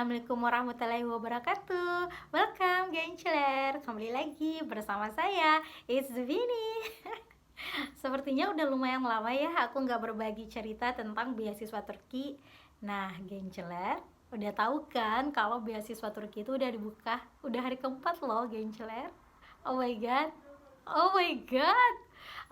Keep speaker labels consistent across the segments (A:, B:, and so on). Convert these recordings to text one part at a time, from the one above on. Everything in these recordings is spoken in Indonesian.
A: Assalamualaikum warahmatullahi wabarakatuh. Welcome Genceler, kembali lagi bersama saya It's Vini. Sepertinya udah lumayan lama ya aku nggak berbagi cerita tentang beasiswa Turki. Nah Genceler, udah tahu kan kalau beasiswa Turki itu udah dibuka, udah hari keempat loh Genceler. Oh my god, oh my god,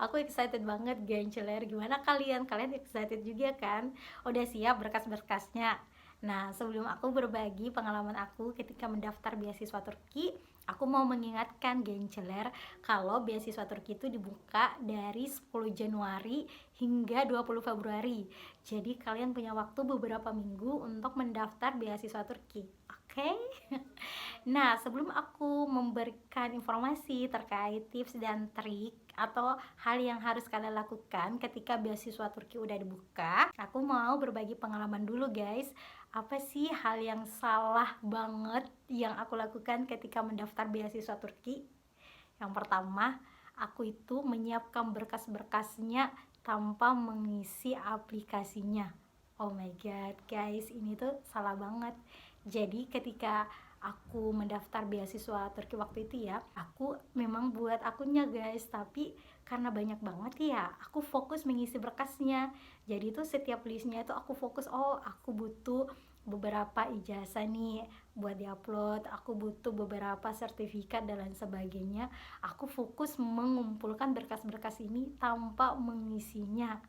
A: aku excited banget Genceler. Gimana kalian? Kalian excited juga kan? Udah siap berkas-berkasnya? Nah, sebelum aku berbagi pengalaman aku ketika mendaftar beasiswa Turki, aku mau mengingatkan Genceler kalau beasiswa Turki itu dibuka dari 10 Januari hingga 20 Februari. Jadi kalian punya waktu beberapa minggu untuk mendaftar beasiswa Turki. Oke? Nah, sebelum aku memberikan informasi terkait tips dan trik atau hal yang harus kalian lakukan ketika beasiswa Turki udah dibuka, aku mau berbagi pengalaman dulu guys. Apa sih hal yang salah banget yang aku lakukan ketika mendaftar beasiswa Turki? Yang pertama, aku itu menyiapkan berkas-berkasnya tanpa mengisi aplikasinya. Oh my god guys, ini tuh salah banget. Jadi ketika aku mendaftar beasiswa Turki waktu itu ya, aku memang buat akunnya guys, tapi karena banyak banget ya, aku fokus mengisi berkasnya. Jadi tuh setiap listnya itu aku fokus, oh aku butuh beberapa ijazah nih buat diupload, aku butuh beberapa sertifikat dan lain sebagainya. Aku fokus mengumpulkan berkas-berkas ini tanpa mengisinya.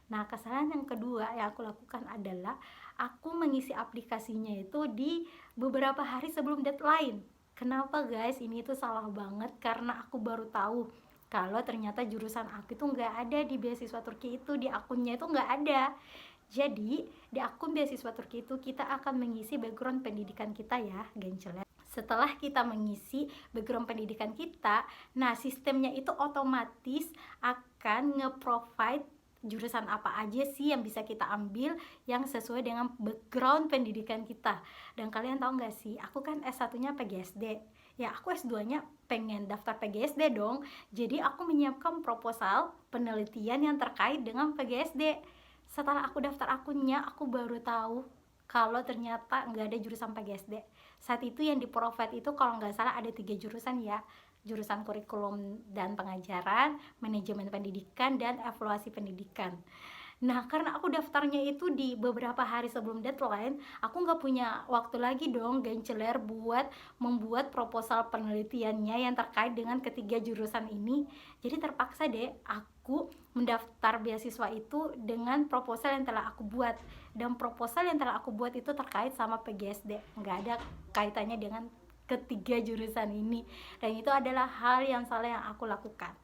A: Nah, kesalahan yang kedua yang aku lakukan adalah aku mengisi aplikasinya itu di beberapa hari sebelum deadline. Kenapa guys? Ini tuh salah banget karena aku baru tahu kalau ternyata jurusan aku itu nggak ada di beasiswa Turki itu, di akunnya itu nggak ada. Jadi di akun beasiswa Turki itu kita akan mengisi background pendidikan kita ya, Genceler. Setelah kita mengisi background pendidikan kita, nah sistemnya itu otomatis akan nge-provide jurusan apa aja sih yang bisa kita ambil yang sesuai dengan background pendidikan kita. Dan kalian tahu nggak sih, aku kan S1-nya PGSD. Ya, aku S2-nya pengen daftar PGSD dong. Jadi aku menyiapkan proposal penelitian yang terkait dengan PGSD. Setelah aku daftar akunnya, aku baru tahu kalau ternyata nggak ada jurusan PGSD. Saat itu yang di provide itu kalau nggak salah ada 3 jurusan ya, jurusan kurikulum dan pengajaran, manajemen pendidikan, dan evaluasi pendidikan. Nah, karena aku daftarnya itu di beberapa hari sebelum deadline, aku nggak punya waktu lagi dong Genceler buat membuat proposal penelitiannya yang terkait dengan ketiga jurusan ini. Jadi terpaksa deh aku mendaftar beasiswa itu dengan proposal yang telah aku buat. Dan proposal yang telah aku buat itu terkait sama PGSD, nggak ada kaitannya dengan ketiga jurusan ini. Dan itu adalah hal yang salah yang aku lakukan.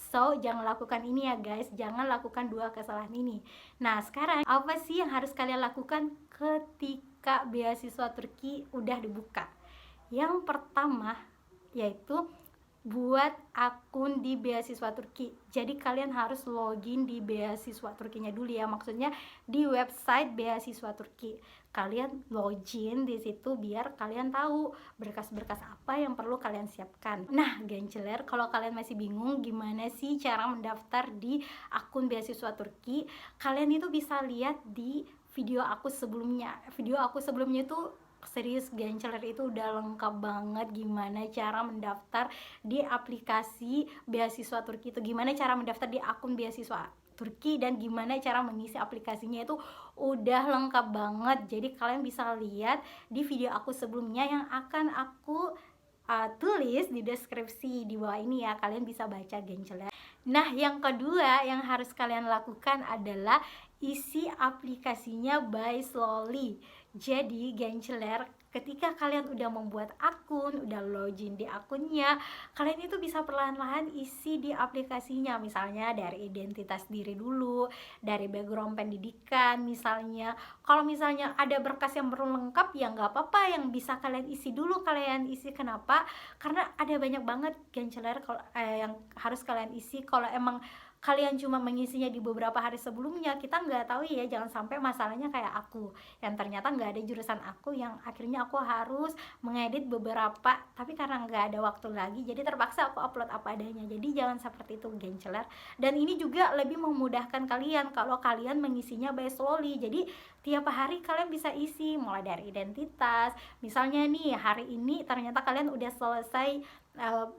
A: So, jangan lakukan ini ya guys, jangan lakukan dua kesalahan ini. Nah, sekarang apa sih yang harus kalian lakukan ketika beasiswa Turki udah dibuka? Yang pertama yaitu buat akun di beasiswa Turki. Jadi kalian harus login di beasiswa Turkinya dulu ya, maksudnya di website beasiswa Turki. Kalian login di situ biar kalian tahu berkas-berkas apa yang perlu kalian siapkan. Nah, Genceler, kalau kalian masih bingung gimana sih cara mendaftar di akun beasiswa Turki, kalian itu bisa lihat di video aku sebelumnya. Video aku sebelumnya itu serius Genceler, itu udah lengkap banget gimana cara mendaftar di aplikasi beasiswa Turki itu, gimana cara mendaftar di akun beasiswa Turki, dan gimana cara mengisi aplikasinya itu udah lengkap banget. Jadi kalian bisa lihat di video aku sebelumnya yang akan aku tulis di deskripsi di bawah ini ya, kalian bisa baca Genceler. Nah, yang kedua yang harus kalian lakukan adalah isi aplikasinya by slowly. Jadi Genceler, ketika kalian udah membuat akun, udah login di akunnya, kalian itu bisa perlahan-lahan isi di aplikasinya. Misalnya dari identitas diri dulu, dari background pendidikan misalnya. Kalau misalnya ada berkas yang perlu lengkap ya nggak apa-apa, yang bisa kalian isi dulu kalian isi. Kenapa? Karena ada banyak banget Genceler yang harus kalian isi. Kalau emang kalian cuma mengisinya di beberapa hari sebelumnya, kita nggak tahu ya, jangan sampai masalahnya kayak aku yang ternyata nggak ada jurusan aku, yang akhirnya aku harus mengedit beberapa, tapi karena nggak ada waktu lagi jadi terpaksa aku upload apa adanya. Jadi jangan seperti itu, genceler. Dan ini juga lebih memudahkan kalian kalau kalian mengisinya by slowly. Jadi tiap hari kalian bisa isi mulai dari identitas. Misalnya nih, hari ini ternyata kalian udah selesai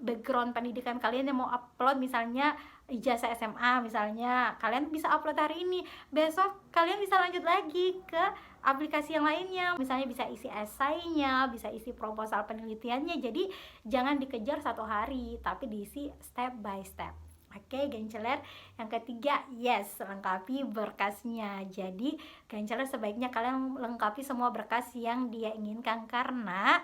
A: background pendidikan kalian yang mau upload, misalnya ijazah SMA, misalnya kalian bisa upload hari ini, besok kalian bisa lanjut lagi ke aplikasi yang lainnya, misalnya bisa isi esainya, bisa isi proposal penelitiannya. Jadi jangan dikejar satu hari, tapi diisi step by step. Oke, genceler. Yang ketiga, yes, lengkapi berkasnya. Jadi genceler sebaiknya kalian lengkapi semua berkas yang dia inginkan, karena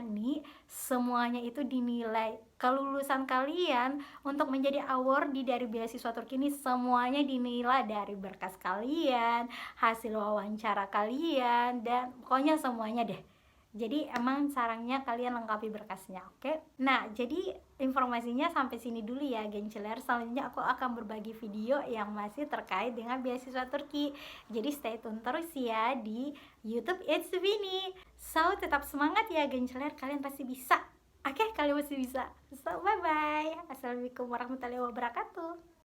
A: nih semuanya itu dinilai. Kelulusan kalian untuk menjadi awardee dari beasiswa Turki ini semuanya dinilai dari berkas kalian, hasil wawancara kalian, dan pokoknya semuanya deh. Jadi emang sarannya kalian lengkapi berkasnya, oke? Nah, jadi informasinya sampai sini dulu ya, genceler. Selanjutnya aku akan berbagi video yang masih terkait dengan beasiswa Turki. Jadi stay tune terus ya di YouTube It's Vini. So, tetap semangat ya genceler, kalian pasti bisa. Oke, kalian pasti bisa. So, bye-bye. Assalamualaikum warahmatullahi wabarakatuh.